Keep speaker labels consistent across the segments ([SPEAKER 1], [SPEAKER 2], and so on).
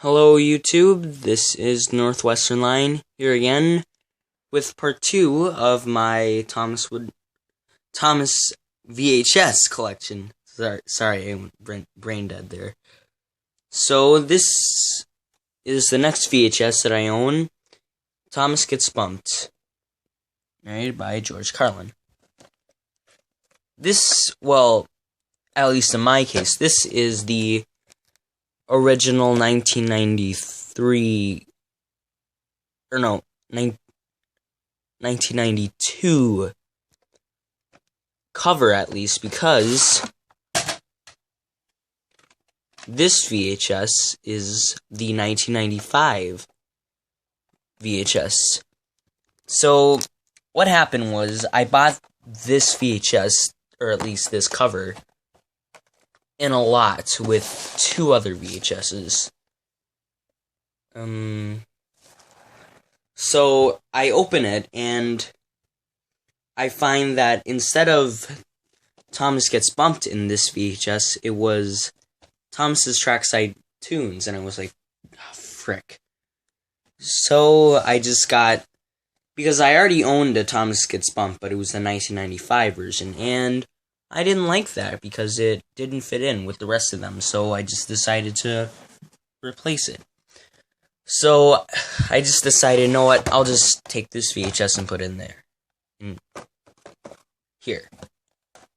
[SPEAKER 1] Hello YouTube, this is Northwestern Line here again with part 2 of my Thomas VHS collection. Sorry, I went brain dead there. So this is the next VHS that I own. Thomas Gets Bumped, narrated by George Carlin. This, well, at least in my case, this is the original 1992 cover, at least, because this VHS is the 1995 VHS. So what happened was I bought this VHS, or at least this cover, in a lot with 2 other VHSs. So I open it and I find that instead of Thomas Gets Bumped in this VHS, it was Thomas's Trackside Tunes, and I was like, oh, frick. So I just got, because I already owned a Thomas Gets Bumped, but it was the 1995 version, and I didn't like that because it didn't fit in with the rest of them, so I just decided to replace it. So I just decided, you know what, I'll just take this VHS and put it in there. Here.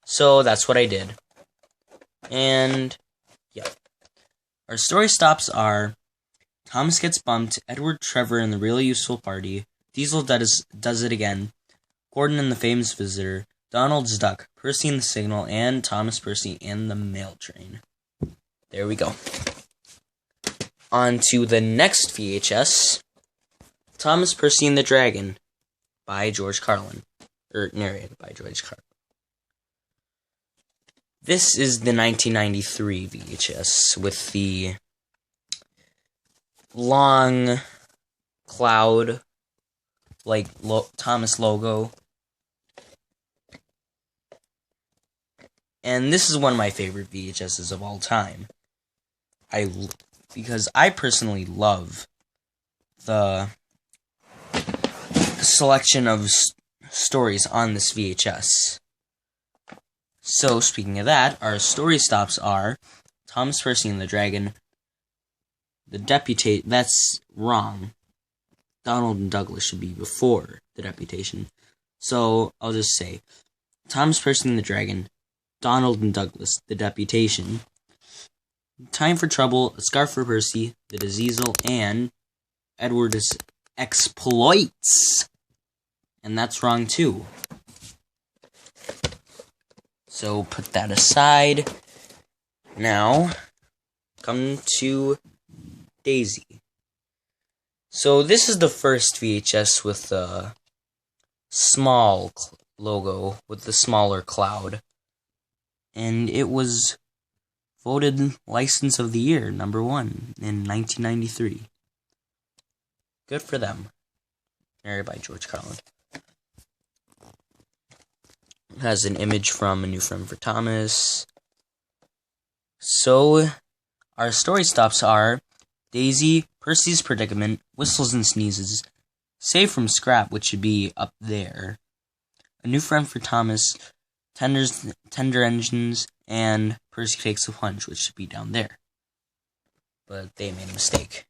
[SPEAKER 1] So that's what I did. And, yeah. Our story stops are Thomas Gets Bumped, Edward, Trevor, and the Really Useful Party, Diesel does it again, Gordon and the Famous Visitor, Donald's Duck, Percy and the Signal, and Thomas Percy and the Mail Train. There we go. On to the next VHS, Thomas Percy and the Dragon, by George Carlin, or narrated by George Carlin. This is the 1993 VHS with the long cloud, like Thomas logo. And this is one of my favorite VHSs of all time. Because I personally love the selection of stories on this VHS. So, speaking of that, our story stops are Thomas Percy and the Dragon, the Deputation. That's wrong. Donald and Douglas should be before the Deputation. So, I'll just say Thomas Percy and the Dragon, Donald and Douglas, the Deputation, Time for Trouble, A Scarf for Percy, The Diesel, and Edward's Exploits. And that's wrong too. So put that aside. Now, come to Daisy. So this is the first VHS with the small logo, with the smaller cloud. And it was voted License of the Year, #1, in 1993. Good for them. Narrated by George Carlin. It has an image from A New Friend for Thomas. So, our story stops are Daisy, Percy's Predicament, Whistles and Sneezes, Save from Scrap, which should be up there, A New Friend for Thomas, Tender Engines, and Percy Takes a Plunge, which should be down there. But they made a mistake.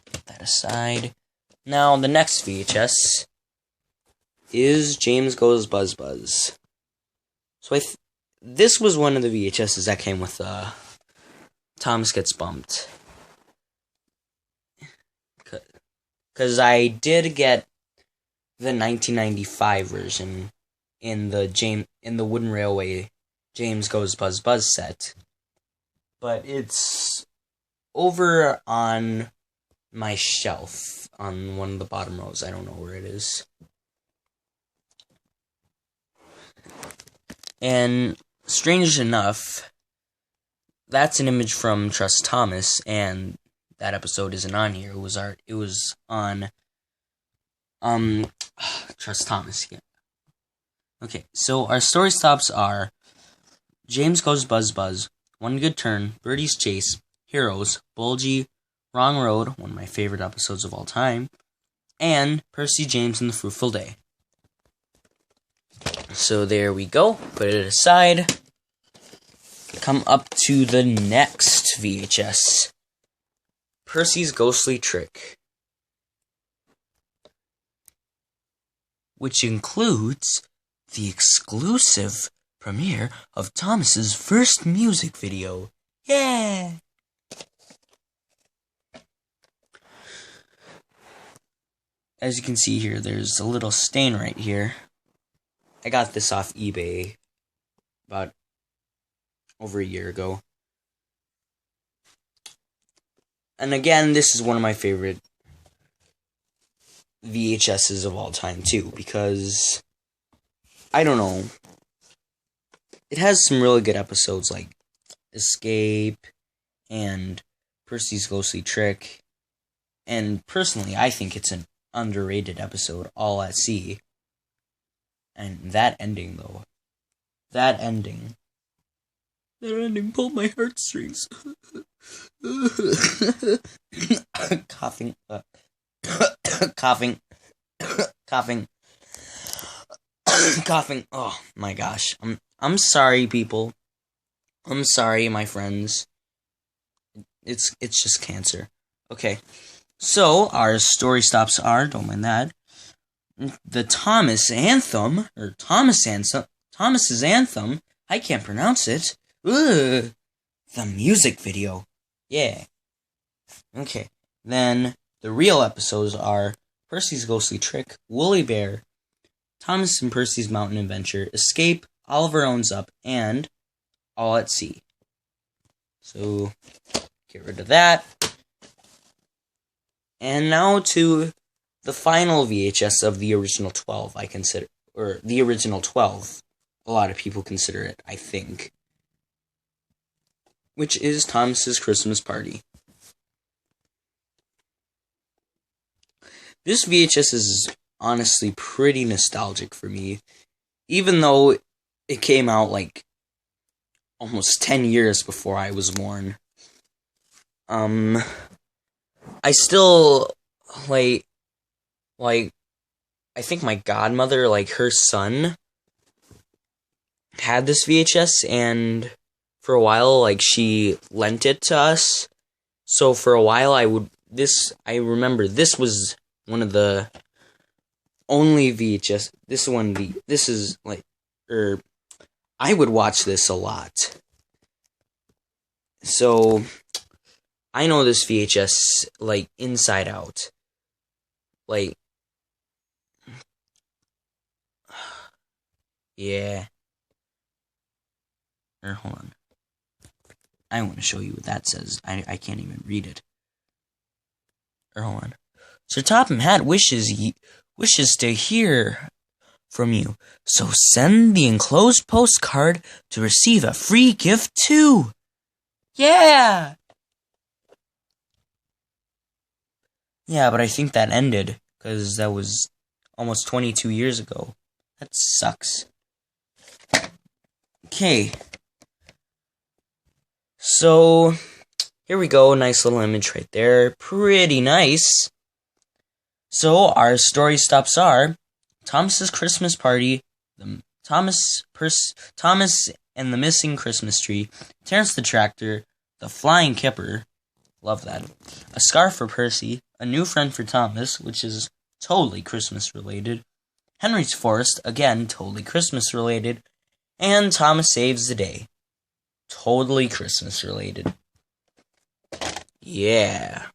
[SPEAKER 1] Put that aside. Now, the next VHS is James Goes Buzz Buzz. So this was one of the VHSs that came with Thomas Gets Bumped. Because I did get the 1995 version in the Wooden Railway James Goes Buzz Buzz set, but it's over on my shelf on one of the bottom rows. I don't know where it is. And strange enough, that's an image from Trust Thomas, and that episode isn't on here. It was on Trust Thomas. Yeah. Okay, so our story stops are James Goes Buzz Buzz, One Good Turn, Birdie's Chase, Heroes, Bulgy, Wrong Road, one of my favorite episodes of all time, and Percy James and the Fruitful Day. So there we go. Put it aside. Come up to the next VHS. Percy's Ghostly Trick. Which includes the exclusive premiere of Thomas's first music video. Yeah! As you can see here, there's a little stain right here. I got this off eBay about over a year ago. And again, this is one of my favorite VHSs of all time, too, because, I don't know, it has some really good episodes like Escape and Percy's Ghostly Trick, and personally, I think it's an underrated episode, All at Sea. And that ending, though, that ending pulled my heartstrings. Coughing. Coughing. Oh my gosh. I'm sorry, people. I'm sorry, my friends. It's just cancer. Okay. So our story stops are, don't mind that, the Thomas's anthem. I can't pronounce it. Ugh. The music video. Yeah. Okay. Then the real episodes are Percy's Ghostly Trick, Woolly Bear, Thomas and Percy's Mountain Adventure, Escape, Oliver Owns Up, and All at Sea. So, get rid of that. And now to the final VHS of the original 12, I consider, or the original 12, a lot of people consider it, I think, which is Thomas's Christmas Party. This VHS is honestly pretty nostalgic for me, even though it came out like almost 10 years before I was born. I still, like, I think my godmother, like, her son had this VHS, and for a while, like, she lent it to us. So for a while, I remember this was one of the only VHS, I would watch this a lot. So, I know this VHS, like, inside out. Like, yeah. Hold on. I want to show you what that says. I can't even read it. Hold on. Sir Topham Hatt wishes to hear from you, so send the enclosed postcard to receive a free gift too. Yeah! Yeah, but I think that ended, because that was almost 22 years ago. That sucks. Okay. So, here we go. Nice little image right there. Pretty nice. So, our story stops are Thomas's Christmas Party, Thomas and the Missing Christmas Tree, Terrence the Tractor, the Flying Kipper, love that, a scarf for Percy, a new friend for Thomas, which is totally Christmas related, Henry's Forest, again, totally Christmas related, and Thomas Saves the Day, totally Christmas related. Yeah.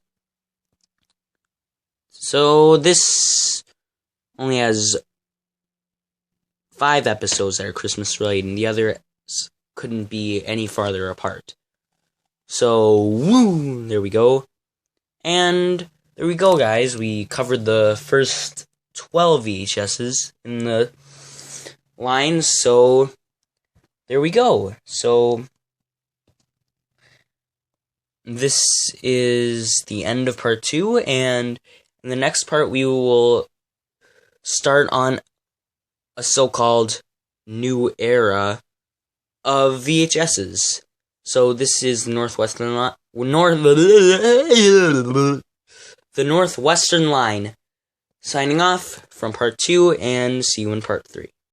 [SPEAKER 1] So, this only has 5 episodes that are Christmas related, and the others couldn't be any farther apart. So, woo! There we go. And there we go, guys. We covered the first 12 VHSs in the line, so there we go. So, this is the end of part 2, and in the next part we will start on a so-called new era of VHSs. So this is the the Northwestern Line. Signing off from part 2, and see you in part 3.